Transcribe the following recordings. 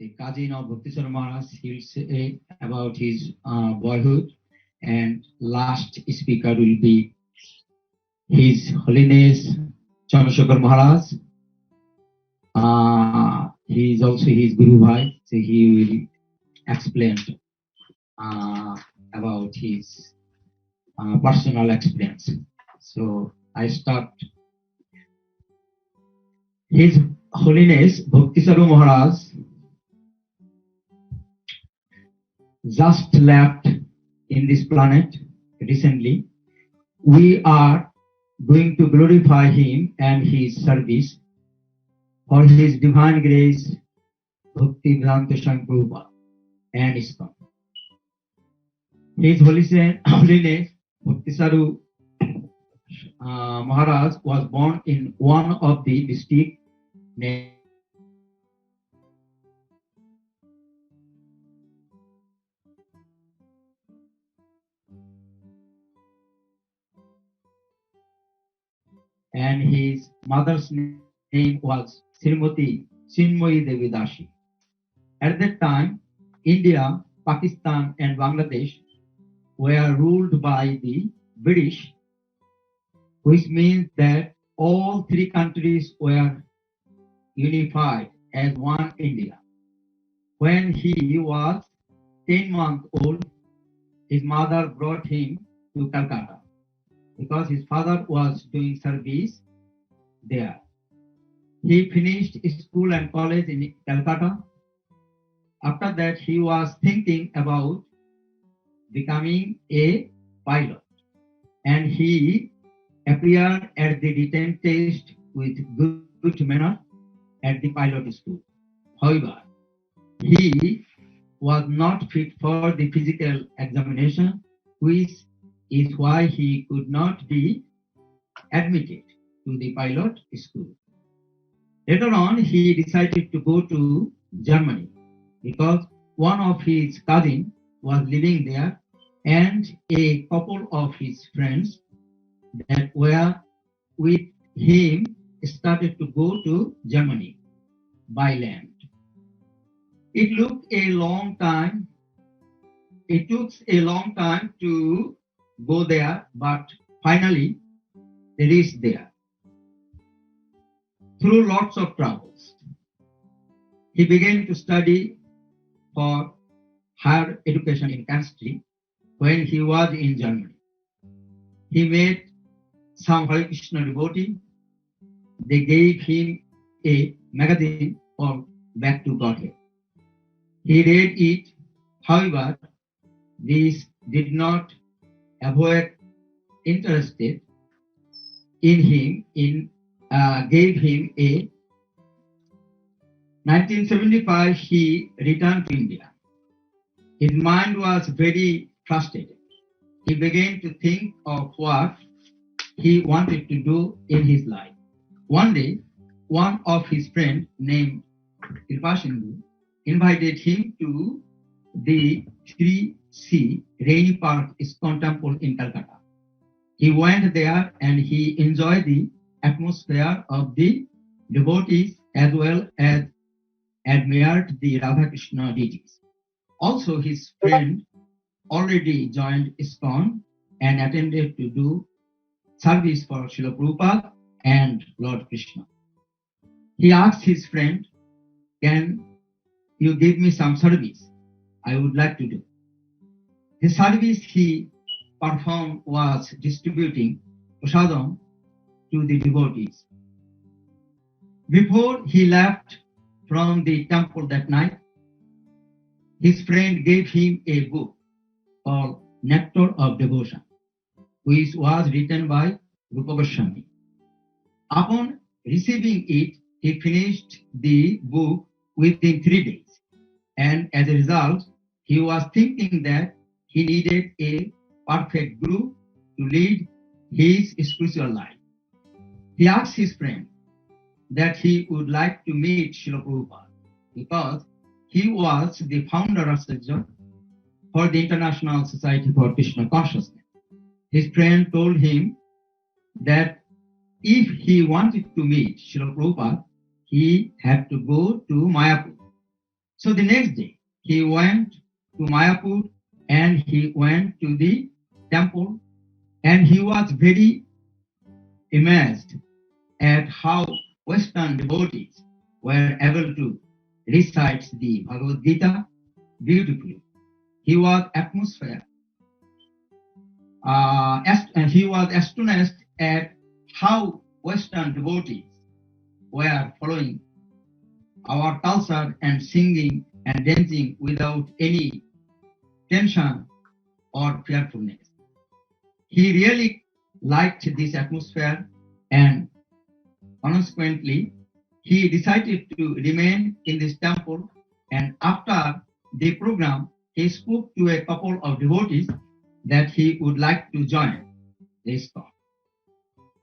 the cousin of Bhakti Charu Maharaj. He will say about his boyhood, and last speaker will be His Holiness Chandrasekhar Maharaj. He is also his Guru Bhai, so he will explain about his personal experience. So I start. His Holiness Bhakti Charu Maharaj just left in this planet recently. We are going to glorify him and his service for his divine grace, Bhakti Vedanta Swami Prabhupada and ISKCON. His Holiness Bhakti Charu Maharaj was born in one of the districts named and his mother's name was Srimati Chinmoyi Devi Dashi. At that time, India, Pakistan and Bangladesh were ruled by the British, which means that all three countries were unified as one India. When he was 10 months old, his mother brought him to Calcutta because his father was doing service there. He finished school and college in Calcutta. After that, he was thinking about becoming a pilot, and he appeared at the written test with good manner at the pilot school. However, he was not fit for the physical examination, which is why he could not be admitted to the pilot school. Later on, he decided to go to Germany because one of his cousins was living there, and a couple of his friends that were with him started to go to Germany by land. It took a long time to go there, but finally they reached there through lots of troubles. He began to study for higher education in chemistry when he was in Germany. He met some Hare Krishna devotee. They gave him a magazine called Back to Godhead. He read it. However, this did not avoid interested in him. Gave him a 1975. He returned to India. His mind was very frustrated. He began to think of what he wanted to do in his life. One day, one of his friends named Kirtans invited him to the 3C Rainy Park ISKCON temple in Calcutta. He went there and he enjoyed the atmosphere of the devotees as well as admired the Radha Krishna deities. Also, his friend already joined ISKCON and attended to do service for Srila Prabhupada and Lord Krishna. He asked his friend, "Can you give me some service? I would like to do." The service he performed was distributing prasadam to the devotees. Before he left from the temple that night, his friend gave him a book called Nectar of Devotion, which was written by Rupa Goswami. Upon receiving it, he finished the book within 3 days, and as a result, he was thinking that he needed a perfect guru to lead his spiritual life. He asked his friend that he would like to meet Srila Prabhupada because he was the founder of Chandra for the International Society for Krishna Consciousness. His friend told him that if he wanted to meet Srila Prabhupada, he had to go to Mayapur. So the next day, he went to Mayapur and he went to the temple, and he was very amazed at how Western devotees were able to recite the Bhagavad Gita beautifully. He was he was astonished at how Western devotees were following our culture and singing and dancing without any tension or fearfulness. He really liked this atmosphere, and consequently, he decided to remain in this temple. And after the program, he spoke to a couple of devotees that he would like to join this talk.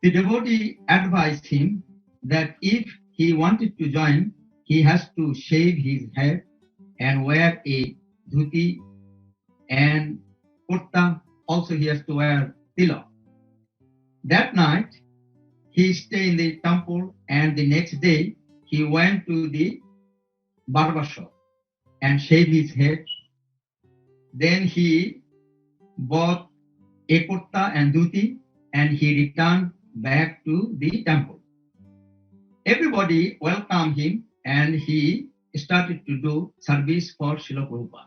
The devotee advised him that if he wanted to join, he has to shave his head and wear a dhoti and kurta. Also, he has to wear tilak. That night, he stayed in the temple, and the next day, he went to the barber shop and shaved his head. Then he bought a kurta and dhuti, and he returned back to the temple. Everybody welcomed him, and he started to do service for Srila Prabhupada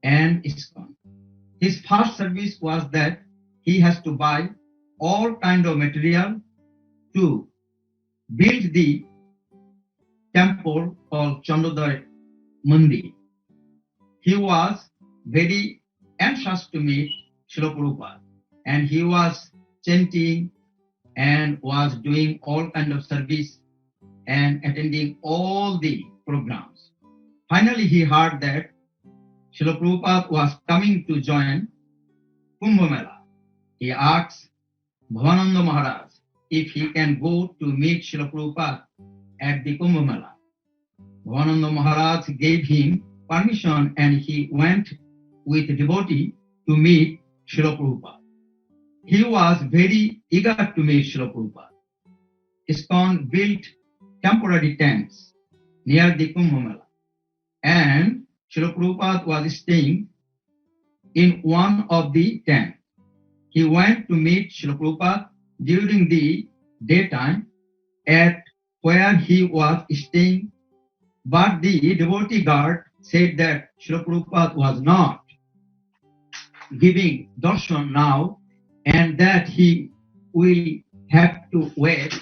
and ISKCON. His first service was that he has to buy all kind of material to build the temple called Chandra Mandir. He was very anxious to meet Srila Prabhupada, and he was chanting and was doing all kind of service and attending all the programs. Finally, he heard that Srila Prabhupada was coming to join Kumbh Mela. He asked Bhavananda Maharaj if he can go to meet Srila Prabhupada at the Kumbh Mela. Bhavananda Maharaj gave him permission, and he went with a devotee to meet Srila Prabhupada. He was very eager to meet Srila Prabhupada. ISKCON built temporary tents near the Kumbh Mela, and Srila Prabhupada was staying in one of the tents. He went to meet Srila Prabhupada during the daytime at where he was staying, but the devotee guard said that Srila Prabhupada was not giving darshan now, and that he will have to wait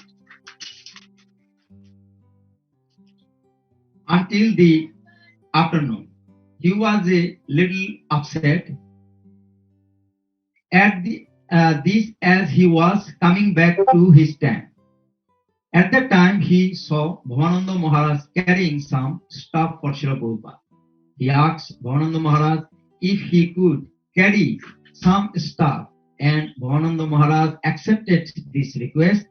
until the afternoon. He was a little upset at this as he was coming back to his tent. At that time, he saw Bhavananda Maharaj carrying some stuff for Srila Prabhupada. He asked Bhavananda Maharaj if he could carry some stuff, and Bhavananda Maharaj accepted this request.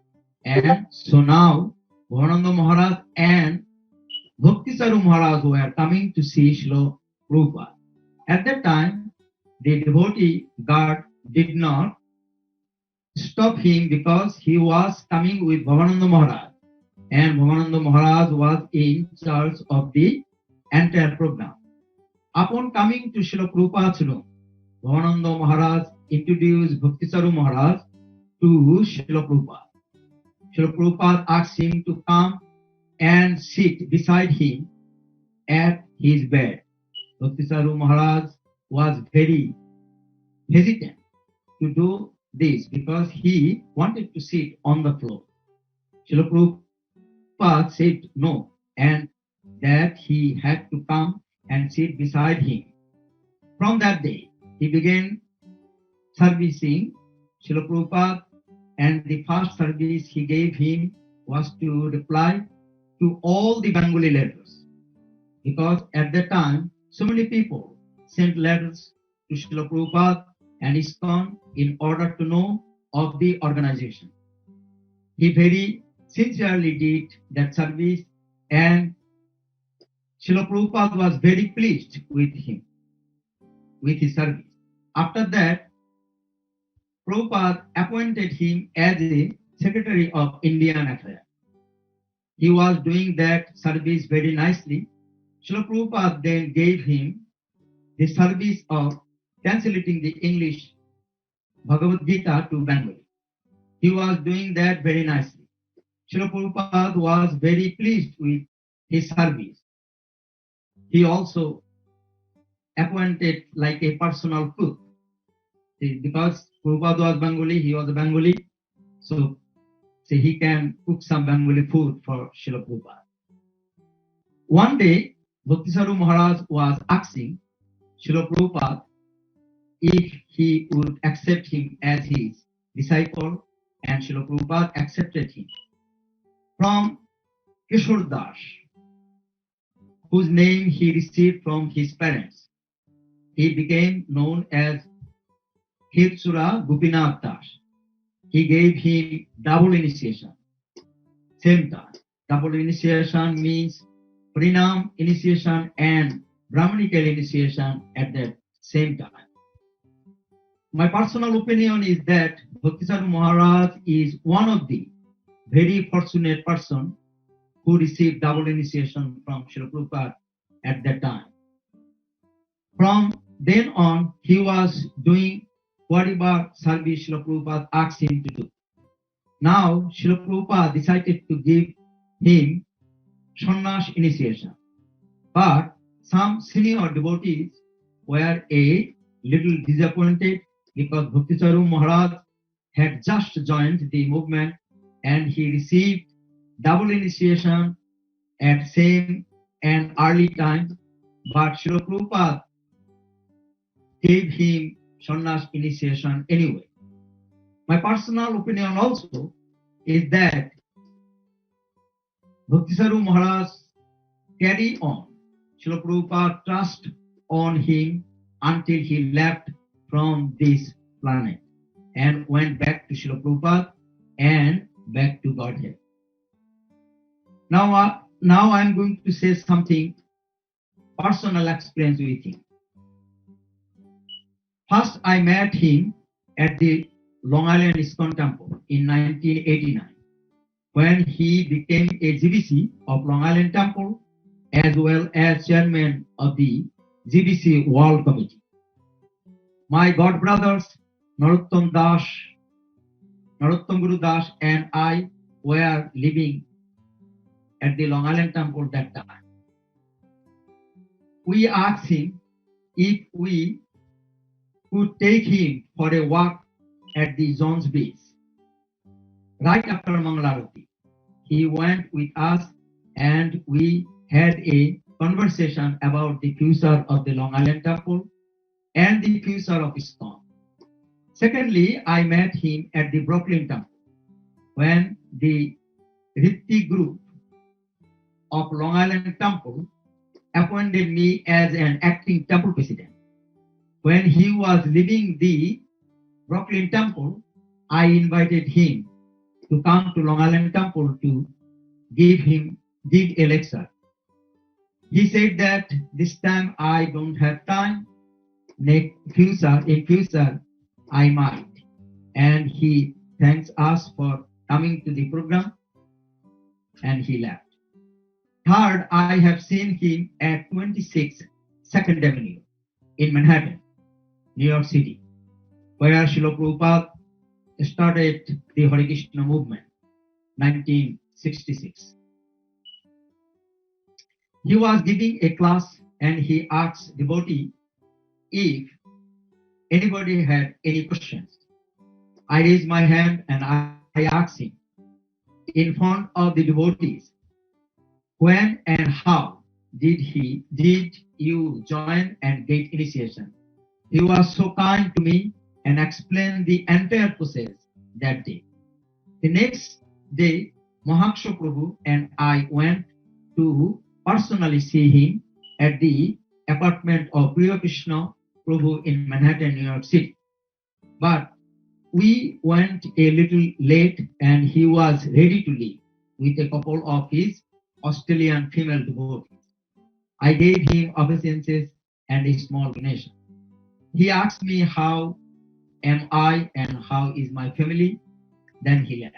And so now Bhavananda Maharaj and Bhakti Charu Maharaj were coming to see Srila Prabhupada. At that time, the devotee guard did not stop him because he was coming with Bhavananda Maharaj, and Bhavananda Maharaj was in charge of the entire program. Upon coming to Srila Prabhupada's room, Bhavananda Maharaj introduced Bhakti Charu Maharaj to Srila Prabhupada. Srila Prabhupada asked him to come and sit beside him at his bed. Bhakti Charu Maharaj was very hesitant to do this because he wanted to sit on the floor. Srila Prabhupada said no, and that he had to come and sit beside him. From that day, he began servicing Srila Prabhupada, and the first service he gave him was to reply to all the Bengali letters, because at that time so many people sent letters to Srila Prabhupada and ISKCON in order to know of the organization. He very sincerely did that service, and Srila Prabhupada was very pleased with him, with his service. After that, Prabhupada appointed him as a Secretary of Indian Affairs. He was doing that service very nicely. Srila Prabhupada then gave him the service of translating the English Bhagavad Gita to Bengali. He was doing that very nicely. Srila Prabhupada was very pleased with his service. He also appointed like a personal cook. Because Prabhupada was Bengali, he was a Bengali, so he can cook some Bengali food for Srila Prabhupada. One day, Bhakti Charu Maharaj was asking Srila Prabhupada if he would accept him as his disciple, and Srila Prabhupada accepted him. From Kishore Das, whose name he received from his parents, he became known as Kirtsura Gopinath Das. He gave him double initiation. Same time. Double initiation means Pranam initiation and Brahmanical initiation at the same time. My personal opinion is that Bhakti Charu Maharaj is one of the very fortunate person who received double initiation from Srila Prabhupada at that time. From then on, he was doing whatever service Srila Prabhupada asked him to do. Now, Srila Prabhupada decided to give him sannyas initiation. But some senior devotees were a little disappointed because Bhakti Charu Maharaj had just joined the movement and he received double initiation at same and early time. But Srila Prabhupada gave him sannyas initiation anyway. My personal opinion also is that Bhakti Charu Maharaj carried on Srila Prabhupada trust on him until he left from this planet and went back to Srila Prabhupada and back to Godhead. Now I'm going to say something personal experience with him. First, I met him at the Long Island ISKCON Temple in 1989 when he became a GBC of Long Island Temple as well as chairman of the GBC World Committee. My god brothers Narottam Guru Das and I were living at the Long Island Temple that time. We asked him if we could take him for a walk at the Jones Beach. Right after Mangalarati, he went with us and we had a conversation about the future of the Long Island Temple and the future of ISKCON. Secondly, I met him at the Brooklyn Temple when the Ritti group of Long Island Temple appointed me as an acting temple president. When he was leaving the Brooklyn Temple, I invited him to come to Long Island Temple to give a lecture. He said that this time I don't have time. In future I might. And he thanks us for coming to the program and he left. Third, I have seen him at 26 2nd Avenue in Manhattan, New York City, where Srila Prabhupada started the Hare Krishna movement, 1966. He was giving a class and he asked devotee if anybody had any questions. I raised my hand and I asked him in front of the devotees, when and how did you join and get initiation? He was so kind to me and explained the entire process that day. The next day, Mahaksha Prabhu and I went to personally see him at the apartment of Priya Krishna Prabhu in Manhattan, New York City. But we went a little late and he was ready to leave with a couple of his Australian female devotees. I gave him obeisances and a small donation. He asked me how am I and how is my family. Then he left.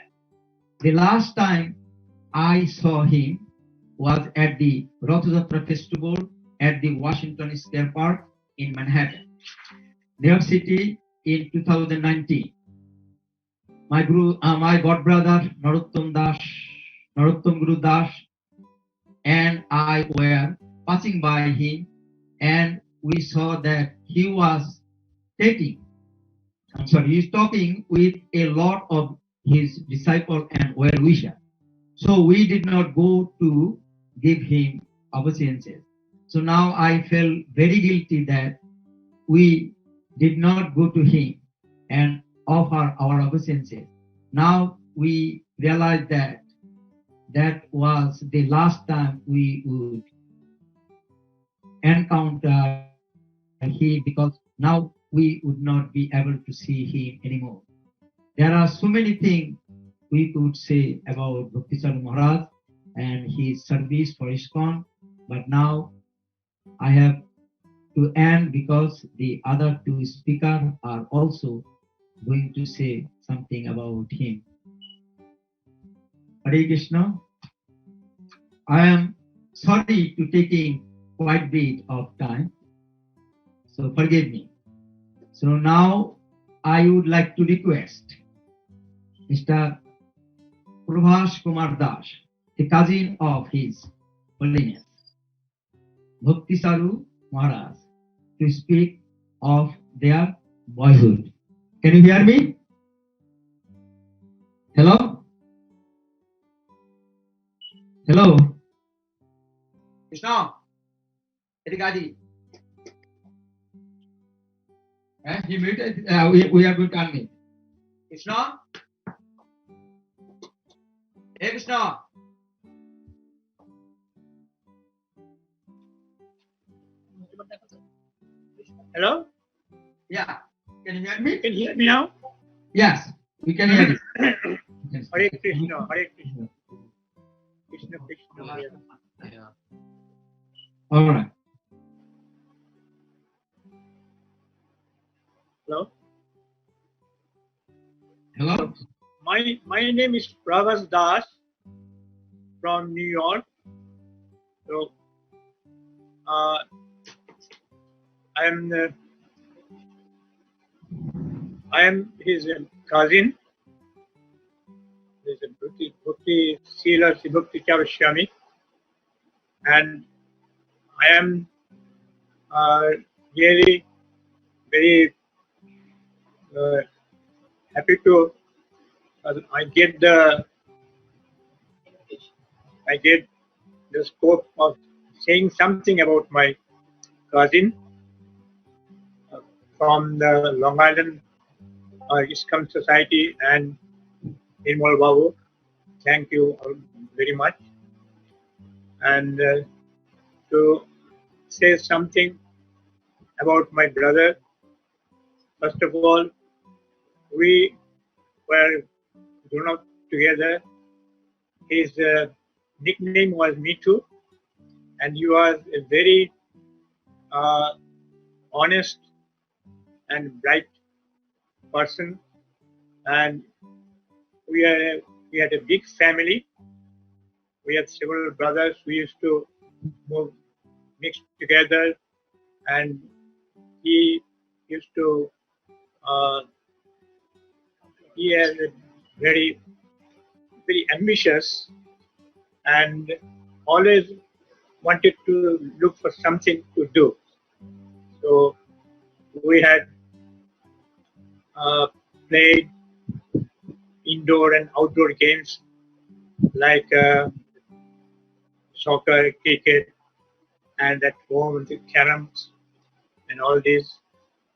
The last time I saw him was at the Rath Yatra festival at the Washington Square Park in Manhattan, New York City in 2019. My god brother Narottam Guru Das, and I were passing by him, and we saw that he was talking with a lot of his disciples and well-wishers. So we did not go to give him obeisances. So now I felt very guilty that we did not go to him and offer our obeisances. Now we realize that that was the last time we would encounter him, because now we would not be able to see him anymore. There are so many things we could say about Bhakti Charu Maharaj and his service for ISKCON, but now I have to end because the other two speakers are also going to say something about him. Hare Krishna. I am sorry to taking quite a bit of time, so forgive me. So now I would like to request Mr. Pravas Kumar Das, the cousin of His Holiness Bhakti Charu Maharaj, to speak of their boyhood. Can you hear me? Hello? Hello? Krishna? Edikadi? He muted. We are going to unmute. Krishna? Hey Krishna? Hello? Yeah. Can you hear me? You can hear me now? Yes, we can hear you. Yes. Hare Krishna, Hare Krishna. Krishna Krishna. Hare. Yeah. All right. Hello? Hello? My name is Pravas Das from New York. So I am his cousin. There's a Bhakti Charu Swami, and I am really very happy to I get the scope of saying something about my cousin from the Long Island ISKCON Society and Nirmal Babu. Thank you very much. And to say something about my brother, first of all, we were grown up together. His nickname was Me Too, and he was a very honest and bright person, and we had a big family. We had several brothers. We used to mix together, and he used to he was very ambitious and always wanted to look for something to do. So we had played indoor and outdoor games like soccer, cricket, and at home the caroms and all this.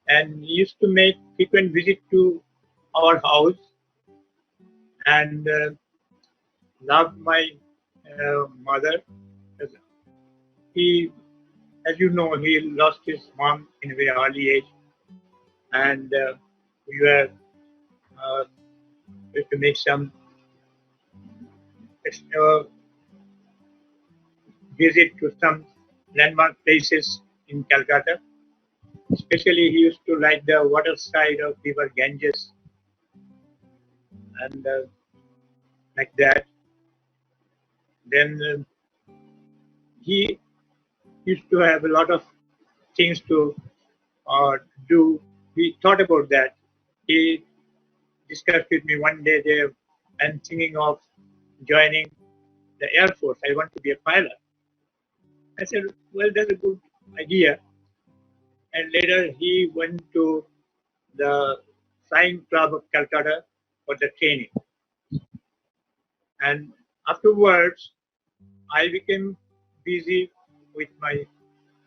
And he used to make frequent visit to our house and loved my mother. He, as you know, he lost his mom in a very early age, and we were to make some visit to some landmark places in Calcutta. Especially, he used to like the water side of River Ganges, and like that. Then he used to have a lot of things to do. We thought about that. He discussed with me one day there, I'm thinking of joining the Air Force. I want to be a pilot. I said, well, that's a good idea. And later he went to the Flying Club of Calcutta for the training. And afterwards, I became busy with my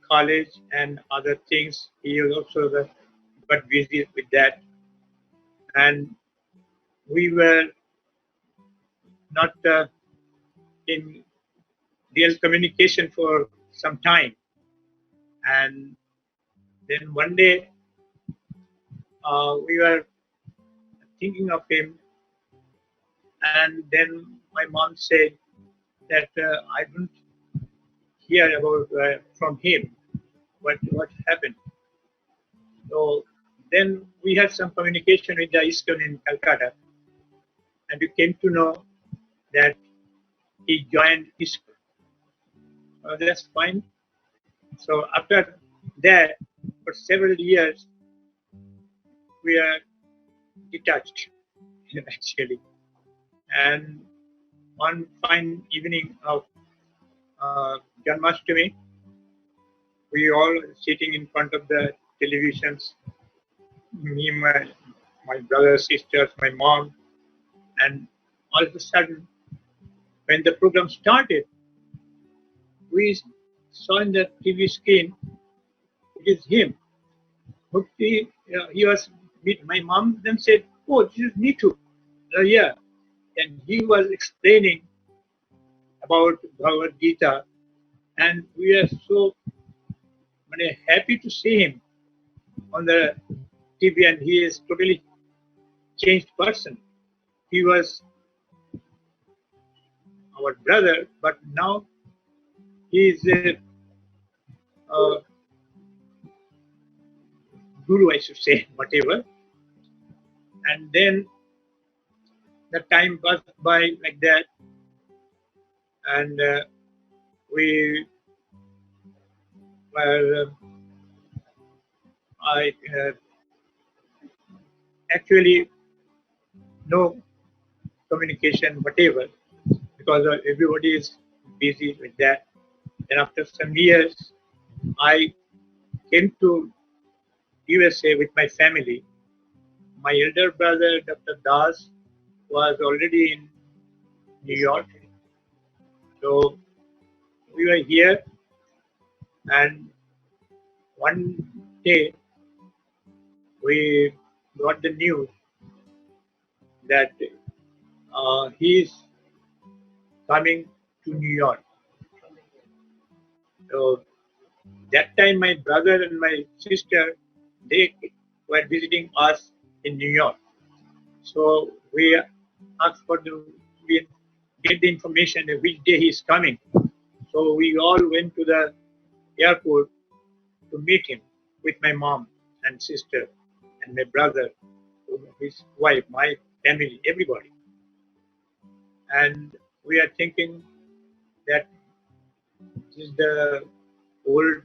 college and other things. He was also got busy with that. And we were not in real communication for some time. And then one day we were thinking of him, and then my mom said that I don't hear about from him what happened. So then we had some communication with the ISKCON in Calcutta, and we came to know that he joined ISKCON. That's fine. So after that, for several years, we are detached, actually. And one fine evening of Janmashtami, we all sitting in front of the televisions, me, my brothers, sisters, my mom, and all of a sudden, when the program started, we saw in the TV screen, it is him. Bhakti, he was, my mom then said, oh, this is Nitu. Yeah. And he was explaining about Bhagavad Gita, and we are so happy to see him on the TV, and he is totally changed person. He was our brother, but now he is a guru, I should say, whatever. And then the time passed by like that, and we were, I actually no communication, whatever, because everybody is busy with that. And after some years, I came to USA with my family. My elder brother, Dr. Das, was already in New York. So we were here, and one day we got the news that he is coming to New York. So that time my brother and my sister, they were visiting us in New York. So we asked for we get the information of which day he is coming. So we all went to the airport to meet him with my mom and sister and my brother, his wife, my family, everybody. And we are thinking that this is the old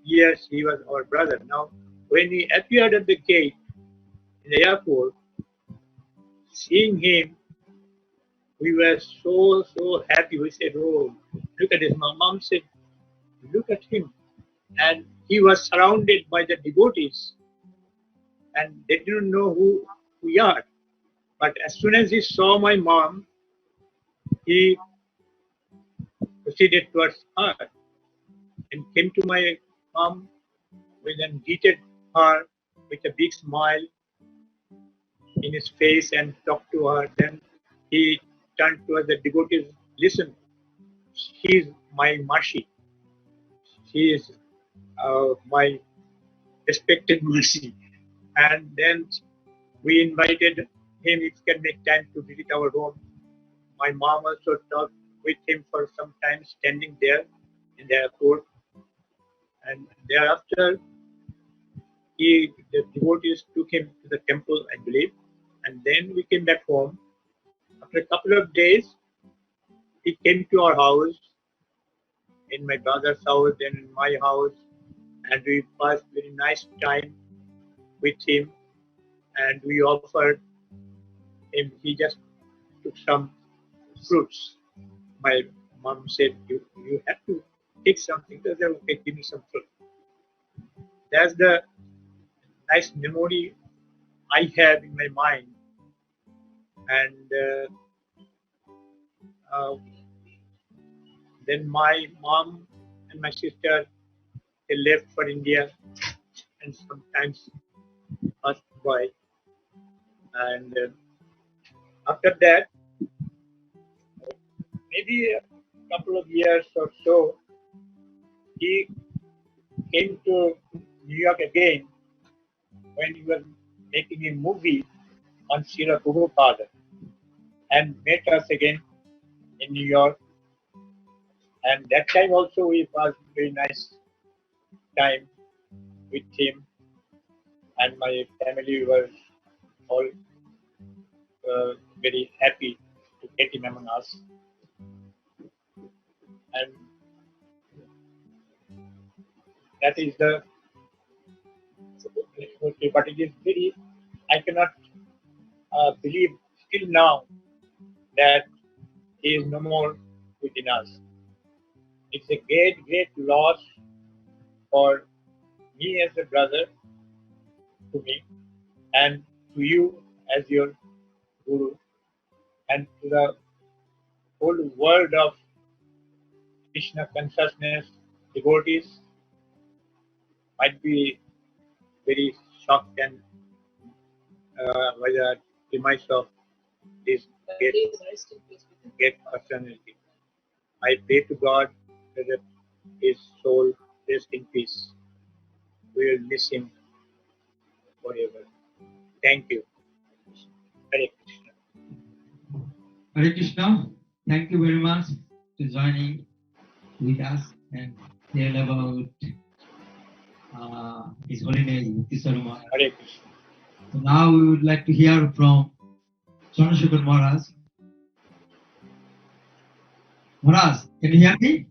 years he was our brother. Now, when he appeared at the gate in the airport, seeing him, we were so happy. We said, oh, look at this. My mom said, look at him. And he was surrounded by the devotees, and they didn't know who we are. But as soon as he saw my mom, he proceeded towards her and came to my mom and greeted her with a big smile in his face and talked to her. Then he turned towards the devotees, listen, he is my Mashi. He is my respected Mashi. And then we invited him if he can make time to visit our home. My mom also talked with him for some time, standing there in the airport. And thereafter, the devotees took him to the temple, I believe. And then we came back home. After a couple of days, he came to our house in my brother's house and in my house, and we passed very nice time with him. And we offered him. He just took some fruits. My mom said, "You have to take something." So I said, "Okay, give me some fruit." That's the nice memory I have in my mind. And uh, then my mom and my sister, they left for India, and sometimes passed by. And after that, maybe a couple of years or so, he came to New York again when we were making a movie on Srila Prabhupada, and met us again in New York. And that time also we passed very nice time with him, and my family was all very happy to get him among us. And that is the, but it is very, I cannot believe still now that he is no more within us. It's a great, great loss for me as a brother to me, and to you as your guru, and to the whole world of Krishna consciousness devotees might be very shocked and by the demise of this great personality. I pray to God that his soul rest in peace. We will miss him forever. Thank you. Hare Krishna. Hare Krishna, thank you very much for joining with us and tell about His Holiness Bhakti Charu Maharaj. Hare Krishna. So now we would like to hear from Chandra Maharaj. Maharaj, can you hear me?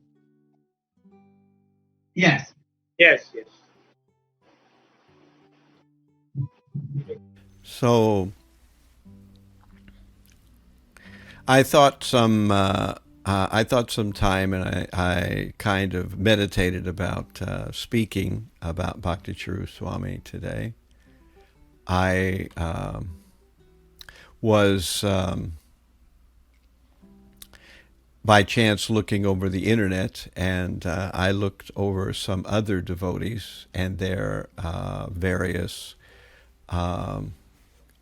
Yes. Yes, yes. So I thought some time, and I kind of meditated about speaking about Bhakti Charu Swami today. I was by chance looking over the internet, and I looked over some other devotees and their various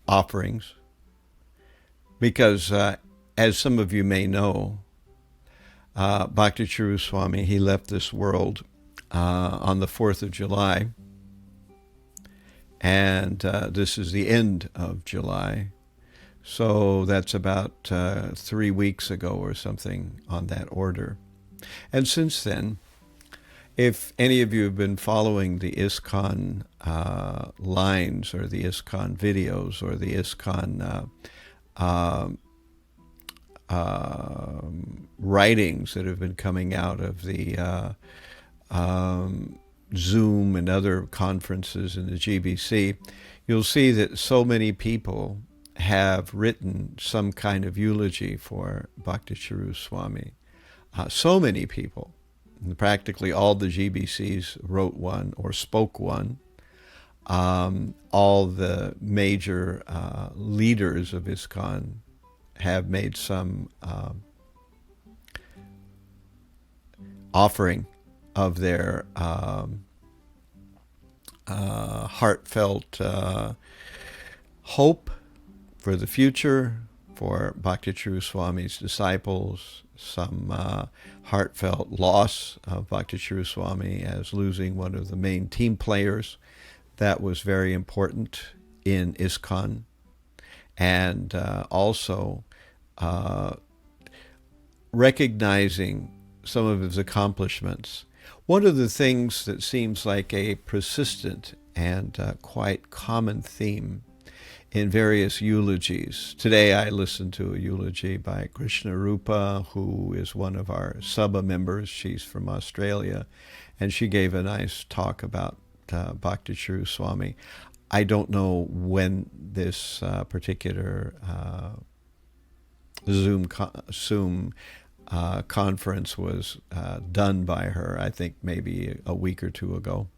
offerings, because as some of you may know, Bhakti Charu Swami, he left this world on the 4th of July, and this is the end of July. So that's about 3 weeks ago or something on that order. And since then, if any of you have been following the ISKCON lines or the ISKCON videos or the ISKCON writings that have been coming out of the Zoom and other conferences in the GBC, you'll see that so many people have written some kind of eulogy for Bhakti Charu Swami. So many people. Practically all the GBCs wrote one or spoke one. All the major leaders of ISKCON have made some offering of their heartfelt hope for the future, for Bhakti Charu Swami's disciples, some heartfelt loss of Bhakti Charu Swami as losing one of the main team players. That was very important in ISKCON. And also recognizing some of his accomplishments. One of the things that seems like a persistent and quite common theme in various eulogies. Today I listened to a eulogy by Krishna Rupa, who is one of our Sabha members. She's from Australia, and she gave a nice talk about Bhakti Charu Swami. I don't know when this particular Zoom conference was done by her. I think maybe a week or two ago.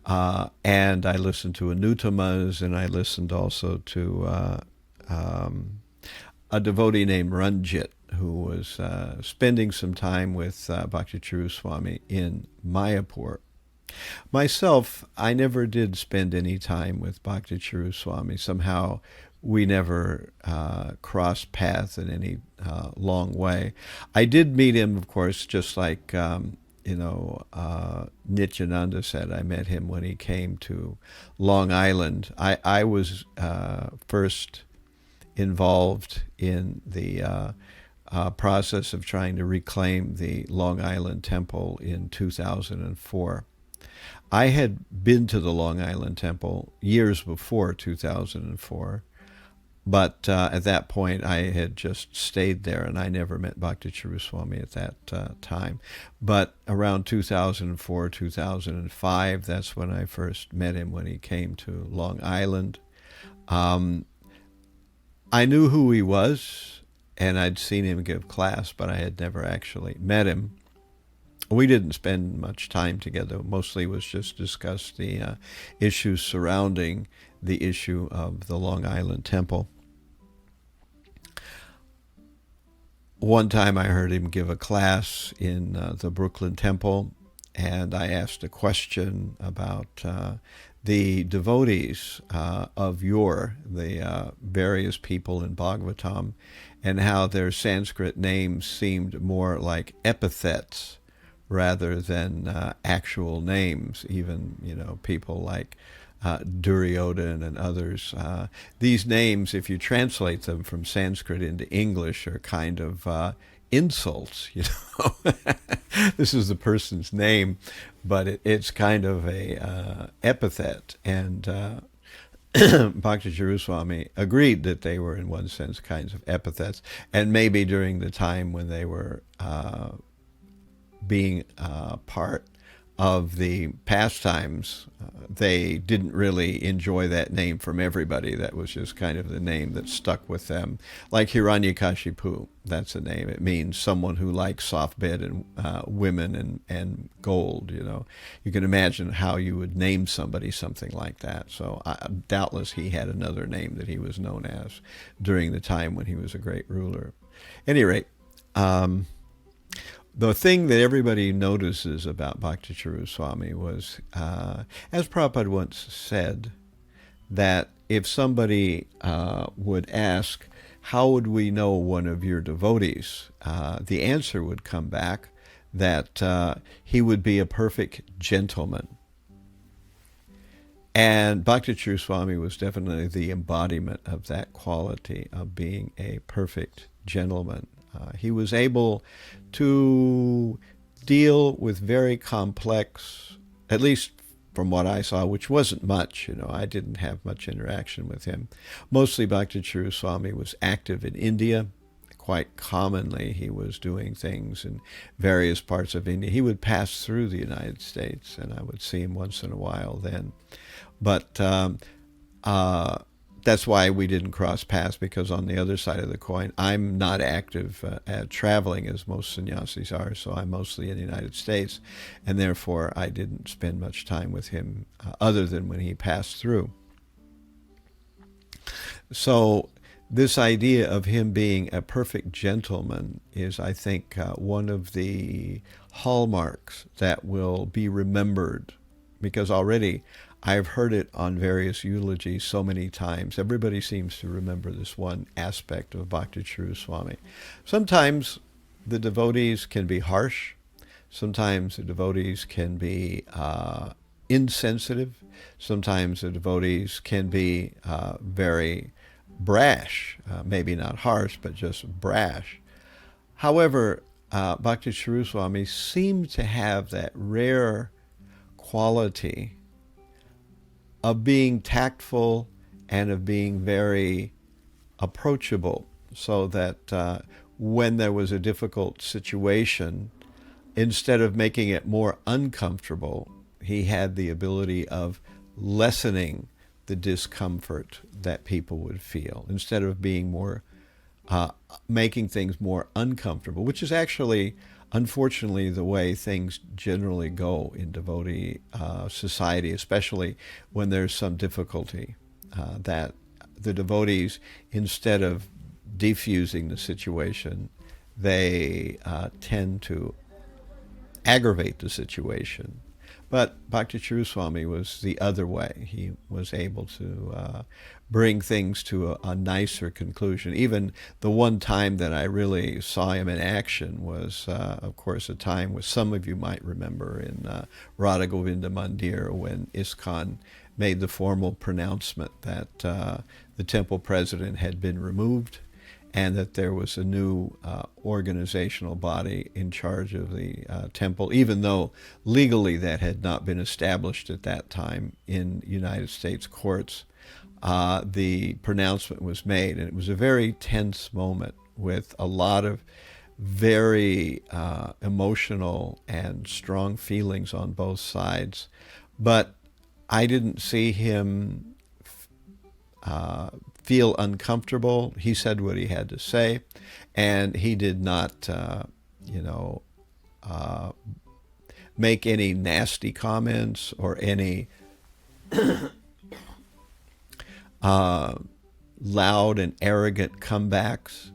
And I listened to Anuttama's, and I listened also to a devotee named Ranjit, who was spending some time with Bhakti Charu Swami in Mayapur. Myself, I never did spend any time with Bhakti Charu Swami. Somehow we never crossed paths in any long way. I did meet him, of course, just like Nityananda said. I met him when he came to Long Island. I was first involved in the process of trying to reclaim the Long Island Temple in 2004. I had been to the Long Island Temple years before 2004, but at that point I had just stayed there, and I never met Bhakti Charu Swami at that time. But around 2004, 2005, that's when I first met him, when he came to Long Island. I knew who he was, and I'd seen him give class, but I had never actually met him. We didn't spend much time together. Mostly was just discuss the issues surrounding the issue of the Long Island Temple. One time I heard him give a class in the Brooklyn Temple, and I asked a question about the devotees of yore, the various people in Bhagavatam, and how their Sanskrit names seemed more like epithets rather than actual names. Even, people like Duryodhan and others. These names, if you translate them from Sanskrit into English, are kind of insults, This is the person's name, but it's kind of a epithet. And Bhakti Charu Swami agreed that they were, in one sense, kinds of epithets. And maybe during the time when they were being part of the pastimes, they didn't really enjoy that name from everybody. That was just kind of the name that stuck with them. Like Hiranyakashipu, that's a name. It means someone who likes soft bed and women and gold. You can imagine how you would name somebody something like that. So doubtless he had another name that he was known as during the time when he was a great ruler. At any rate, the thing that everybody notices about Bhakti Charu Swami was, as Prabhupada once said, that if somebody would ask, how would we know one of your devotees? The answer would come back that he would be a perfect gentleman. And Bhakti Charu Swami was definitely the embodiment of that quality of being a perfect gentleman. He was able to deal with very complex, at least from what I saw, which wasn't much. I didn't have much interaction with him. Mostly Bhakti Charu Swami was active in India. Quite commonly he was doing things in various parts of India. He would pass through the United States, and I would see him once in a while then. But that's why we didn't cross paths, because on the other side of the coin, I'm not active at traveling as most sannyasis are, so I'm mostly in the United States, and therefore I didn't spend much time with him other than when he passed through. So this idea of him being a perfect gentleman is, I think, one of the hallmarks that will be remembered, because already I've heard it on various eulogies so many times. Everybody seems to remember this one aspect of Bhakti Charu Swami. Sometimes the devotees can be harsh. Sometimes the devotees can be insensitive. Sometimes the devotees can be very brash, maybe not harsh, but just brash. However, Bhakti Charu Swami seemed to have that rare quality of being tactful and of being very approachable, so that when there was a difficult situation, instead of making it more uncomfortable, he had the ability of lessening the discomfort that people would feel, instead of being more, making things more uncomfortable, which is actually, unfortunately, the way things generally go in devotee society, especially when there's some difficulty, that the devotees, instead of defusing the situation, they tend to aggravate the situation. But Bhakti Charu Swami was the other way. He was able to bring things to a nicer conclusion. Even the one time that I really saw him in action was, of course, a time which some of you might remember in Radha Govinda Mandir, when ISKCON made the formal pronouncement that the temple president had been removed, and that there was a new organizational body in charge of the temple, even though legally that had not been established at that time in United States courts. The pronouncement was made, and it was a very tense moment with a lot of very emotional and strong feelings on both sides. But I didn't see him feel uncomfortable. He said what he had to say, and he did not, make any nasty comments or any loud and arrogant comebacks.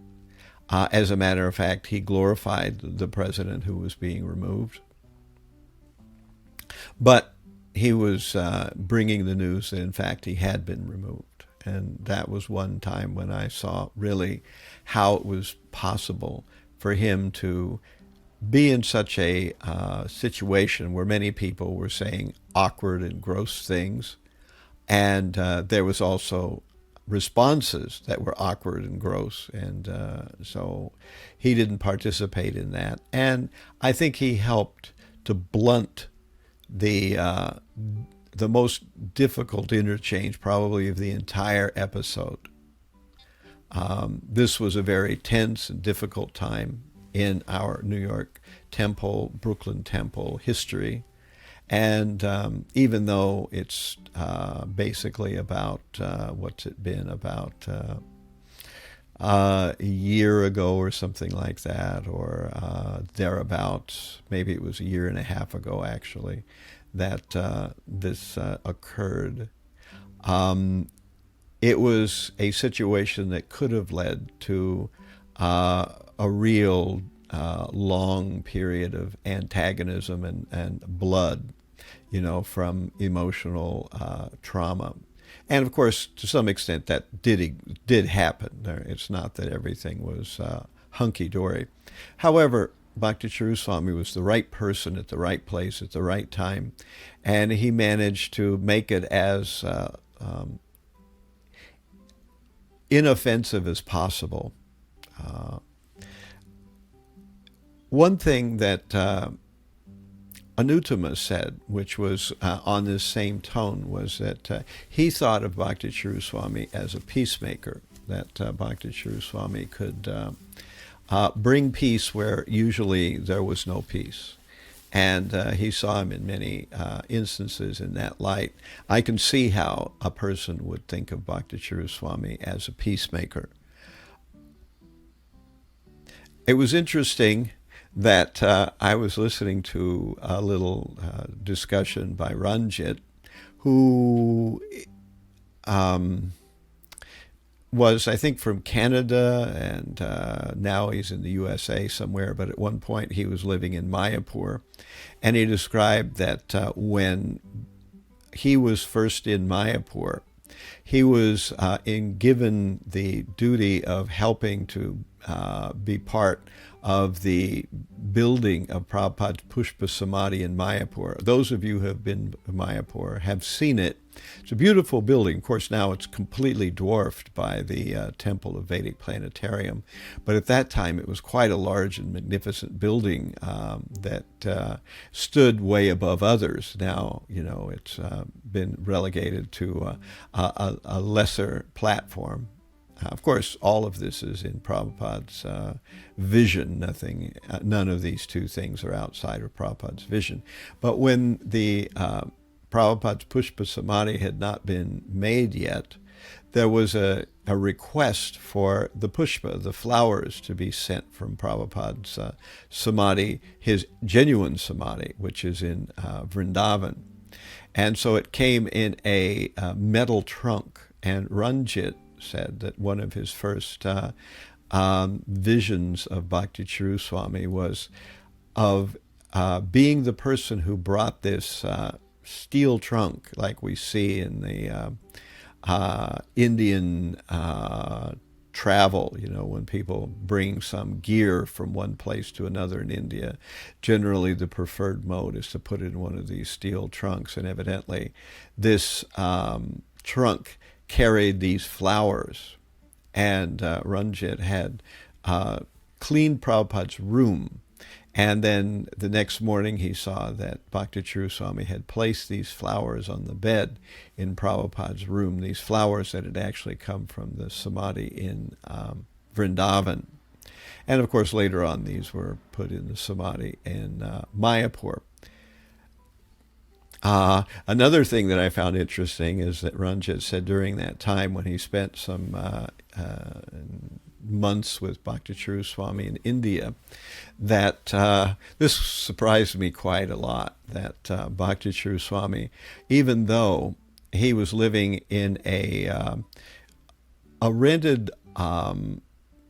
As a matter of fact, he glorified the president who was being removed. But he was bringing the news that, in fact, he had been removed. And that was one time when I saw really how it was possible for him to be in such a situation where many people were saying awkward and gross things. And there was also responses that were awkward and gross. And so he didn't participate in that. And I think he helped to blunt the most difficult interchange probably of the entire episode. This was a very tense and difficult time in our New York temple, Brooklyn temple history. And even though it's basically about, what's it been, about a year ago or something like that, or thereabouts, maybe it was a year and a half ago actually, that this occurred. It was a situation that could have led to a real long period of antagonism and blood, from emotional trauma. And of course, to some extent, that did happen. It's not that everything was hunky-dory. However, Bhakti Charu Swami was the right person at the right place at the right time, and he managed to make it as inoffensive as possible. One thing that Anuttama said, which was on this same tone, was that he thought of Bhakti Charu Swami as a peacemaker, that Bhakti Charu Swami could bring peace where usually there was no peace. And he saw him in many instances in that light. I can see how a person would think of Bhakti Charu Swami as a peacemaker. It was interesting that I was listening to a little discussion by Ranjit, who was, I think, from Canada, and now he's in the USA somewhere, but at one point he was living in Mayapur. And he described that when he was first in Mayapur, he was given the duty of helping to be part of the building of Prabhupada's Pushpa Samadhi in Mayapur. Those of you who have been to Mayapur have seen it. It's a beautiful building. Of course, now it's completely dwarfed by the Temple of Vedic Planetarium. But at that time, it was quite a large and magnificent building that stood way above others. Now, it's been relegated to a lesser platform. Of course, all of this is in Prabhupada's vision. None of these two things are outside of Prabhupada's vision. But when the Prabhupada's Pushpa Samadhi had not been made yet, there was a request for the pushpa, the flowers, to be sent from Prabhupada's Samadhi, his genuine Samadhi, which is in Vrindavan. And so it came in a metal trunk, and Ranjit said that one of his first visions of Bhakti Charu Swami was of being the person who brought this steel trunk, like we see in the Indian travel, when people bring some gear from one place to another in India. Generally, the preferred mode is to put it in one of these steel trunks, and evidently this trunk carried these flowers, and Ranjit had cleaned Prabhupada's room, and then the next morning he saw that Bhakti Charu Swami had placed these flowers on the bed in Prabhupada's room, these flowers that had actually come from the Samadhi in Vrindavan. And of course later on these were put in the Samadhi in Mayapur. Another thing that I found interesting is that Ranjit said during that time, when he spent some months with Bhakti Charu Swami in India, that this surprised me quite a lot, that Bhakti Charu Swami, even though he was living in a rented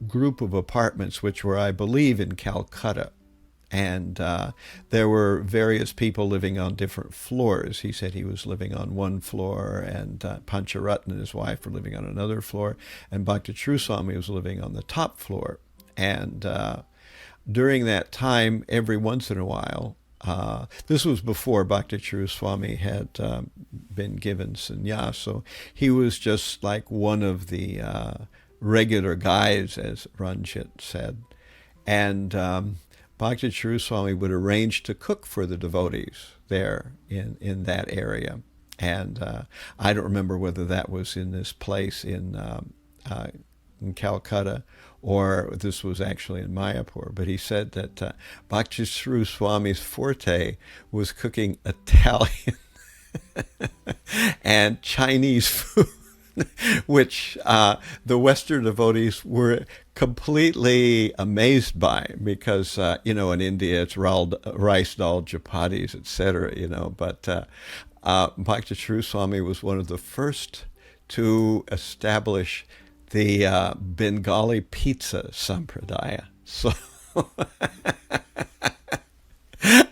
group of apartments, which were, I believe, in Calcutta, and there were various people living on different floors. He said he was living on one floor, and Pancharatna and his wife were living on another floor, and Bhakti Charu Swami was living on the top floor. And during that time, every once in a while, this was before Bhakti Charu Swami had been given sannyas, so he was just like one of the regular guys, as Ranjit said. And Bhakti Charu Swami would arrange to cook for the devotees there in that area. And I don't remember whether that was in this place in Calcutta or this was actually in Mayapur. But he said that Bhakti Charu Swami's forte was cooking Italian and Chinese food, which the Western devotees were completely amazed by, because in India it's rice dal, chapatis, etc. But Bhakti Charu Swami was one of the first to establish the Bengali pizza sampradaya. So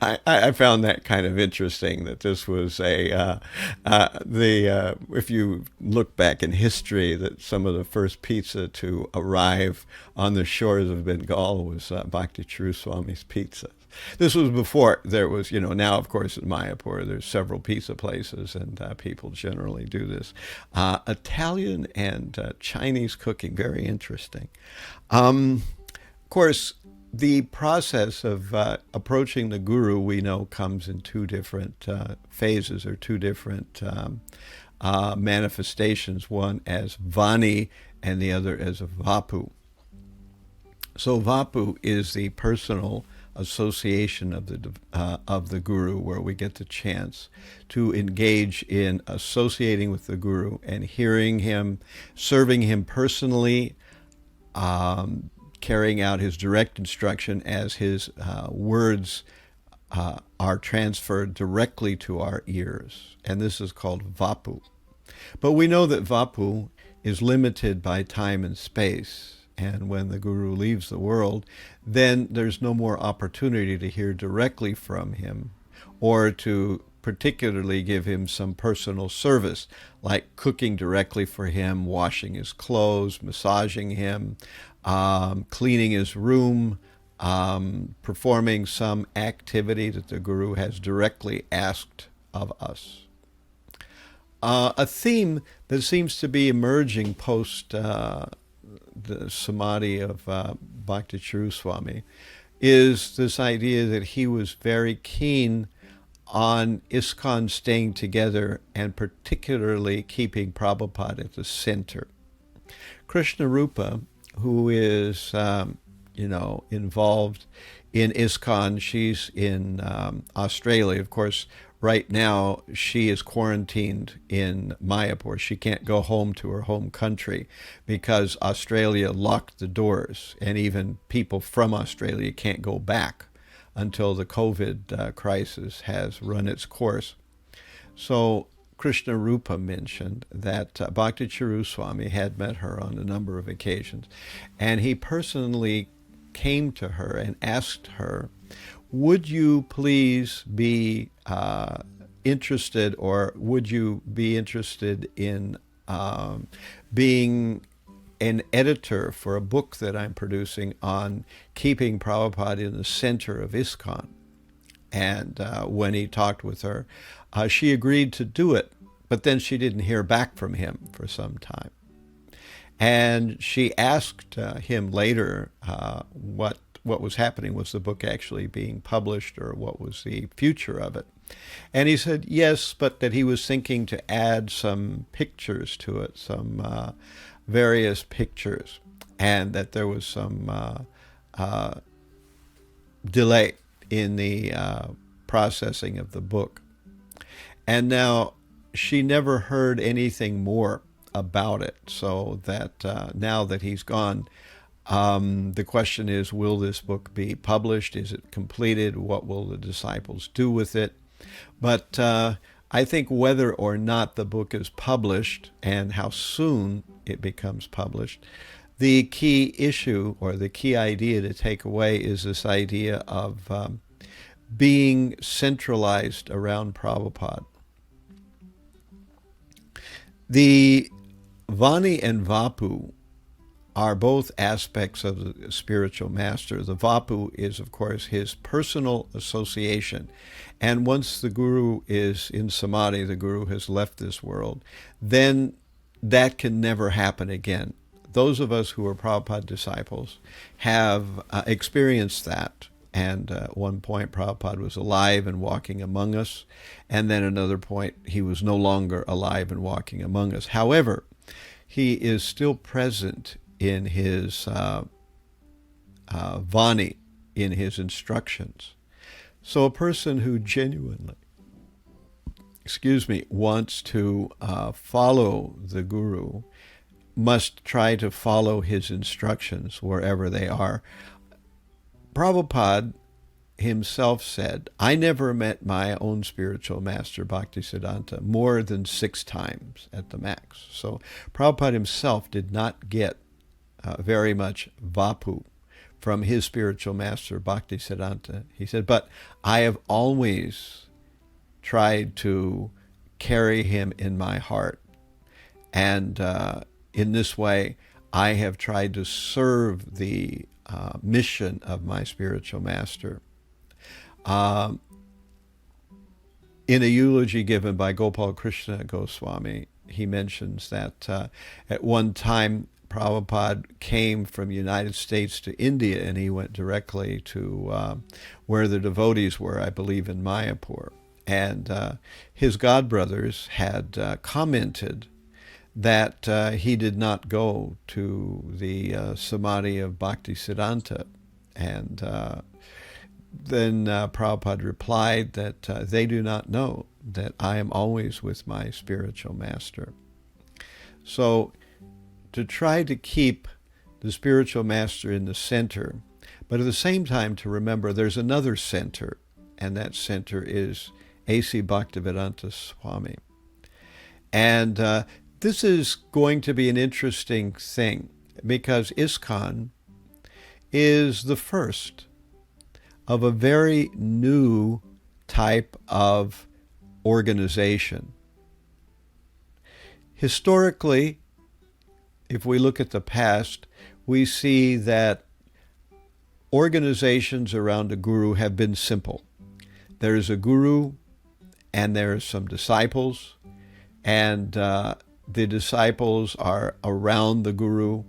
I found that kind of interesting, that this was if you look back in history, that some of the first pizza to arrive on the shores of Bengal was Bhakti Charu Swami's pizza. This was before there was, now of course in Mayapur there's several pizza places, and people generally do this. Italian and Chinese cooking, very interesting. Of course, the process of approaching the Guru, we know, comes in two different phases, or two different manifestations, one as Vani and the other as Vapu. So Vapu is the personal association of the Guru, where we get the chance to engage in associating with the Guru and hearing him, serving him personally, carrying out his direct instruction as his words are transferred directly to our ears. And this is called Vapu. But we know that Vapu is limited by time and space. And when the Guru leaves the world, then there's no more opportunity to hear directly from him, or to particularly give him some personal service, like cooking directly for him, washing his clothes, massaging him, cleaning his room, performing some activity that the Guru has directly asked of us. a theme that seems to be emerging post the samadhi of Bhakti Charu Swami is this idea that he was very keen on ISKCON staying together and particularly keeping Prabhupada at the center. Krishna Rupa, who is, involved in ISKCON, she's in Australia. Of course, right now she is quarantined in Mayapur. She can't go home to her home country because Australia locked the doors, and even people from Australia can't go back until the COVID crisis has run its course. So Krishna Rupa mentioned that Bhakti Charu Swami had met her on a number of occasions, and he personally came to her and asked her, would you please be interested, or would you be interested in being an editor for a book that I'm producing on keeping Prabhupada in the center of ISKCON? And when he talked with her, she agreed to do it, but then she didn't hear back from him for some time. And she asked him later what was happening. Was the book actually being published, or what was the future of it? And he said yes, but that he was thinking to add some pictures to it, some various pictures, and that there was some delay in the processing of the book. And now she never heard anything more about it, so that now that he's gone, the question is, will this book be published? Is it completed? What will the disciples do with it? But I think whether or not the book is published and how soon it becomes published, the key issue or the key idea to take away is this idea of being centralized around Prabhupada. The Vani and Vapu are both aspects of the spiritual master. The Vapu is, of course, his personal association. And once the guru is in samadhi, the guru has left this world, then that can never happen again. Those of us who are Prabhupada disciples have experienced that. And at one point, Prabhupada was alive and walking among us. And then another point, he was no longer alive and walking among us. However, he is still present in his Vani, in his instructions. So a person who genuinely, wants to follow the guru must try to follow his instructions wherever they are. Prabhupada himself said, I never met my own spiritual master, Bhaktisiddhanta, more than 6 times at the max. So Prabhupada himself did not get very much vapu from his spiritual master, Bhaktisiddhanta. He said, but I have always tried to carry him in my heart. And in this way, I have tried to serve the mission of my spiritual master. In a eulogy given by Gopal Krishna Goswami, he mentions that at one time Prabhupada came from the United States to India, and he went directly to where the devotees were, I believe in Mayapur. And his godbrothers had commented that he did not go to the samadhi of Bhaktisiddhanta. And then Prabhupada replied that they do not know that I am always with my spiritual master. So to try to keep the spiritual master in the center, but at the same time to remember there's another center, and that center is A.C. Bhaktivedanta Swami. And this is going to be an interesting thing, because ISKCON is the first of a very new type of organization. Historically, if we look at the past, we see that organizations around a guru have been simple. There's a guru, and there's some disciples, and the disciples are around the Guru,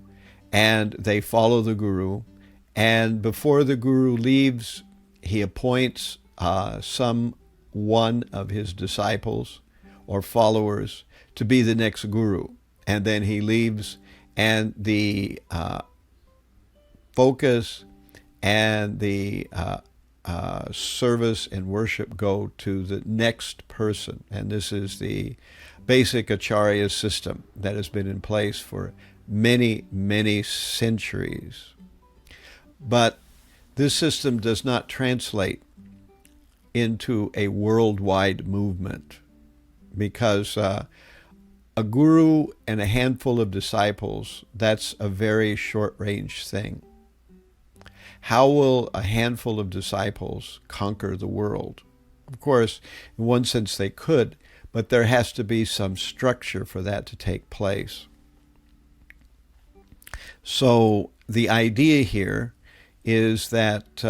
and they follow the Guru. And before the Guru leaves, he appoints some one of his disciples or followers to be the next Guru. And then he leaves, and the focus and the service and worship go to the next person. And this is the basic Acharya system that has been in place for many, many centuries. But this system does not translate into a worldwide movement, because a guru and a handful of disciples, that's a very short-range thing. How will a handful of disciples conquer the world? Of course, in one sense they could, but there has to be some structure for that to take place. So the idea here is that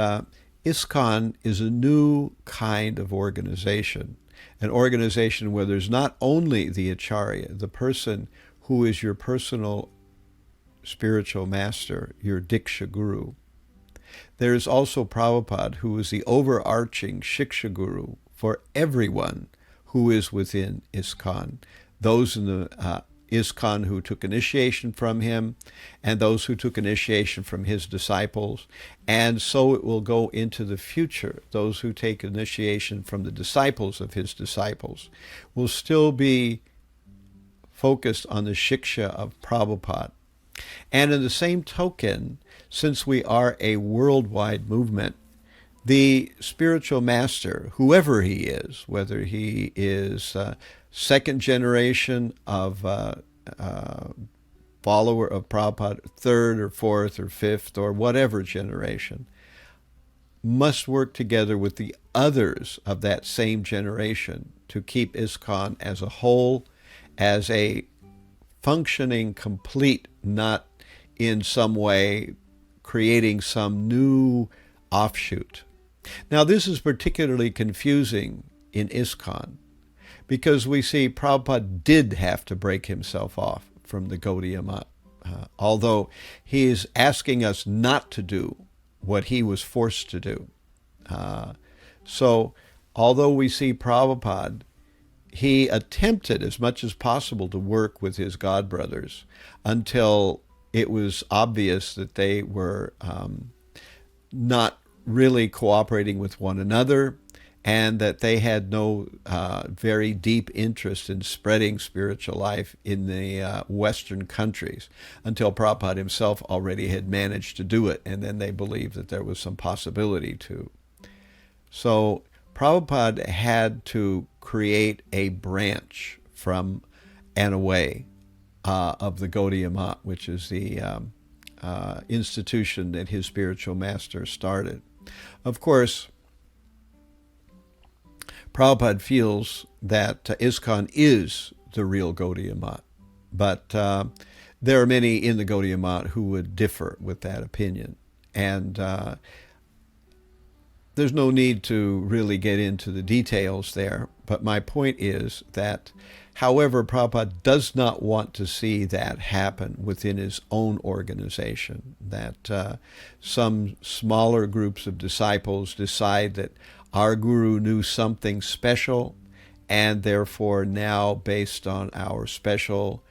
ISKCON is a new kind of organization, an organization where there's not only the Acharya, the person who is your personal spiritual master, your Diksha Guru. There is also Prabhupada, who is the overarching Shiksha Guru for everyone who is within ISKCON, those in the ISKCON who took initiation from him, and those who took initiation from his disciples. And so it will go into the future. Those who take initiation from the disciples of his disciples will still be focused on the Shiksha of Prabhupada. And in the same token, since we are a worldwide movement, the spiritual master, whoever he is, whether he is second generation of follower of Prabhupada, third or fourth or fifth or whatever generation, must work together with the others of that same generation to keep ISKCON as a whole, as a functioning complete, not in some way creating some new offshoot. Now, this is particularly confusing in ISKCON, because we see Prabhupada did have to break himself off from the Gaudiya Math, although he is asking us not to do what he was forced to do. So, although we see Prabhupada, he attempted as much as possible to work with his godbrothers until it was obvious that they were not really cooperating with one another, and that they had no very deep interest in spreading spiritual life in the Western countries, until Prabhupada himself already had managed to do it, and then they believed that there was some possibility to. So Prabhupada had to create a branch from and away of the Gaudiya Math, which is the institution that his spiritual master started. Of course, Prabhupada feels that ISKCON is the real Gaudiya Math, but there are many in the Gaudiya Math who would differ with that opinion. And there's no need to really get into the details there, but my point is that, however, Prabhupada does not want to see that happen within his own organization, that some smaller groups of disciples decide that our Guru knew something special, and therefore now, based on our special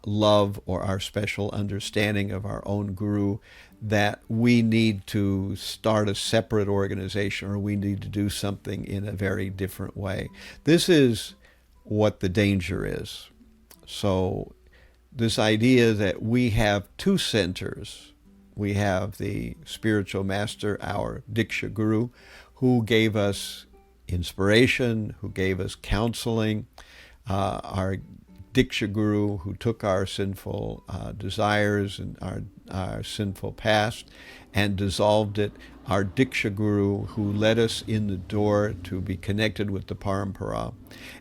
love or our special understanding of our own Guru, that we need to start a separate organization, or we need to do something in a very different way. This is what the danger is. So this idea that we have two centers, we have the spiritual master, our Diksha Guru, who gave us inspiration, who gave us counseling, our Diksha Guru, who took our sinful desires and our sinful past and dissolved it, our Diksha Guru, who led us in the door to be connected with the Parampara.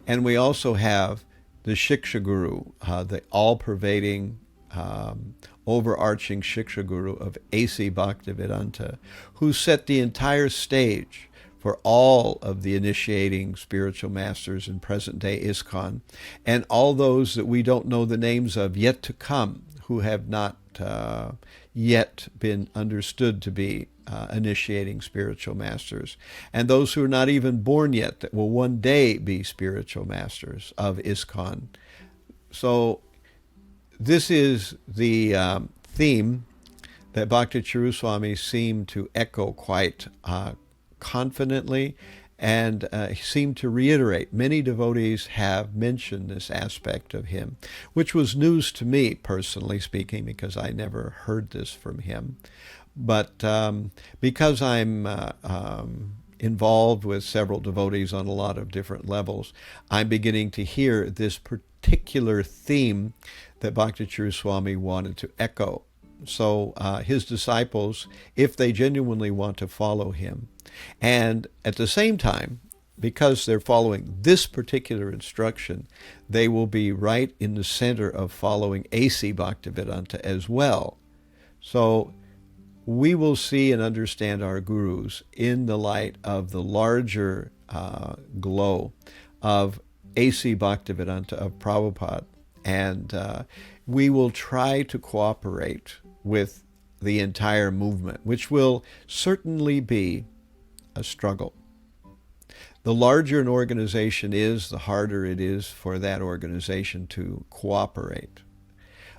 And we also have the Shiksha Guru, the all-pervading, overarching Shiksha Guru of A.C. Bhaktivedanta, who set the entire stage for all of the initiating spiritual masters in present-day ISKCON, and all those that we don't know the names of yet to come, who have not yet been understood to be initiating spiritual masters, and those who are not even born yet that will one day be spiritual masters of ISKCON. So this is the theme that Bhakti Charu Swami seemed to echo quite confidently, and he seemed to reiterate. Many devotees have mentioned this aspect of him, which was news to me, personally speaking, because I never heard this from him. But because I'm involved with several devotees on a lot of different levels, I'm beginning to hear this particular theme that Bhakti Charu Swami wanted to echo. So his disciples, if they genuinely want to follow him, and at the same time, because they're following this particular instruction, they will be right in the center of following A.C. Bhaktivedanta as well. So we will see and understand our gurus in the light of the larger glow of A.C. Bhaktivedanta, of Prabhupada, and we will try to cooperate with the entire movement, which will certainly be a struggle. The larger an organization is, the harder it is for that organization to cooperate.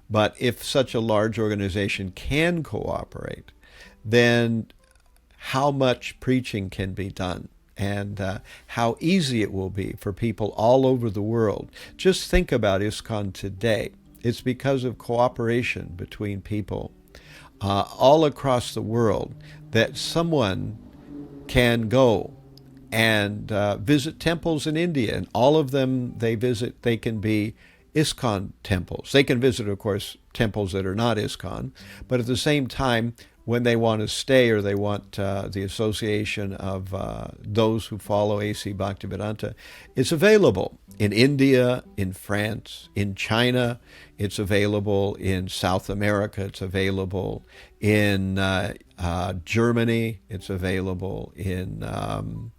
But if such a large organization can cooperate, then how much preaching can be done, and how easy it will be for people all over the world. Just think about ISKCON today. It's because of cooperation between people all across the world that someone can go and visit temples in India, and all of them they visit, they can be ISKCON temples. They can visit, of course, temples that are not ISKCON, but at the same time, when they want to stay, or they want the association of those who follow A.C. Bhaktivedanta, it's available in India, in France, in China. It's available in South America. It's available in Germany. It's available in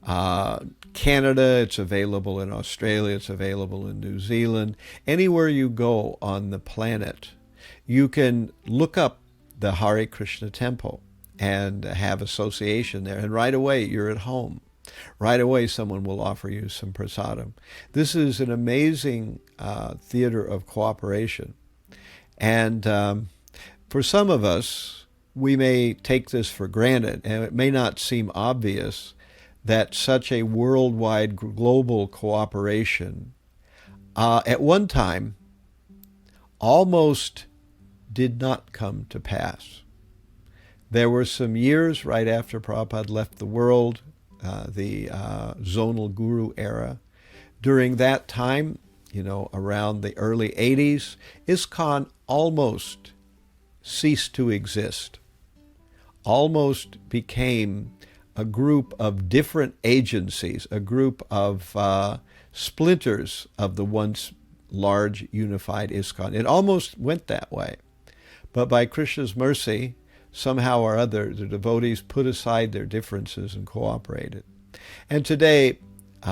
Canada. It's available in Australia. It's available in New Zealand. Anywhere you go on the planet, you can look up the Hare Krishna temple and have association there. And right away, you're at home. Right away, someone will offer you some prasadam. This is an amazing theater of cooperation. And for some of us, we may take this for granted, and it may not seem obvious that such a worldwide global cooperation at one time almost did not come to pass. There were some years right after Prabhupada left the world, the zonal guru era. During that time, around the early 80s, ISKCON almost ceased to exist, almost became a group of different agencies, a group of splinters of the once large unified ISKCON. It almost went that way. But by Krishna's mercy, somehow or other, the devotees put aside their differences and cooperated. And today,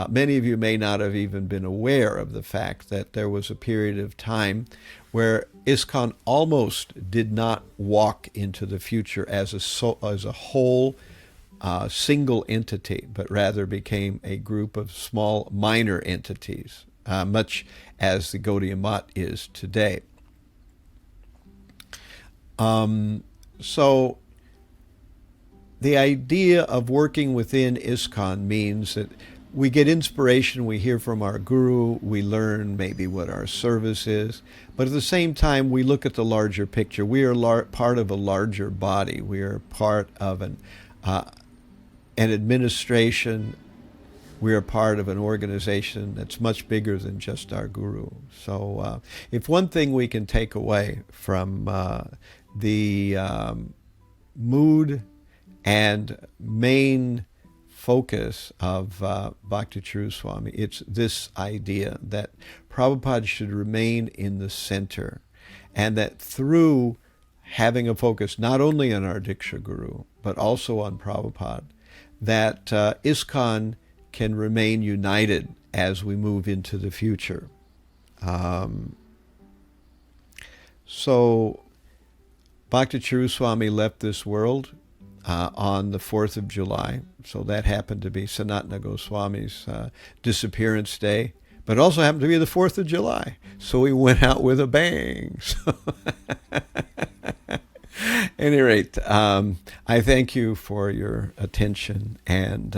many of you may not have even been aware of the fact that there was a period of time where ISKCON almost did not walk into the future as a whole single entity, but rather became a group of small minor entities, much as the Gaudiya Math is today. So the idea of working within ISKCON means that we get inspiration, we hear from our guru, we learn maybe what our service is, but at the same time we look at the larger picture. We are part of a larger body. We are part of an administration. We are part of an organization that's much bigger than just our guru. So if one thing we can take away from the mood and main focus of Bhakti Charu Swami, it's this idea that Prabhupada should remain in the center, and that through having a focus not only on our Diksha Guru, but also on Prabhupada, that ISKCON can remain united as we move into the future. So Bhakti Charu Swami left this world on the 4th of July. So that happened to be Sanatana Goswami's disappearance day, but also happened to be the 4th of July. So we went out with a bang. So at any rate, I thank you for your attention, and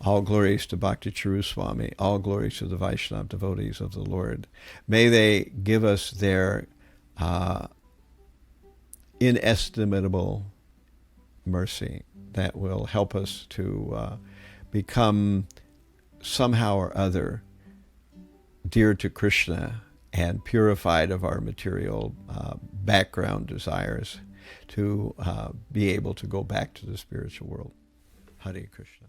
all glories to Bhakti Charu Swami, all glories to the Vaishnava devotees of the Lord. May they give us their inestimable mercy that will help us to become somehow or other dear to Krishna and purified of our material background desires to be able to go back to the spiritual world. Hare Krishna.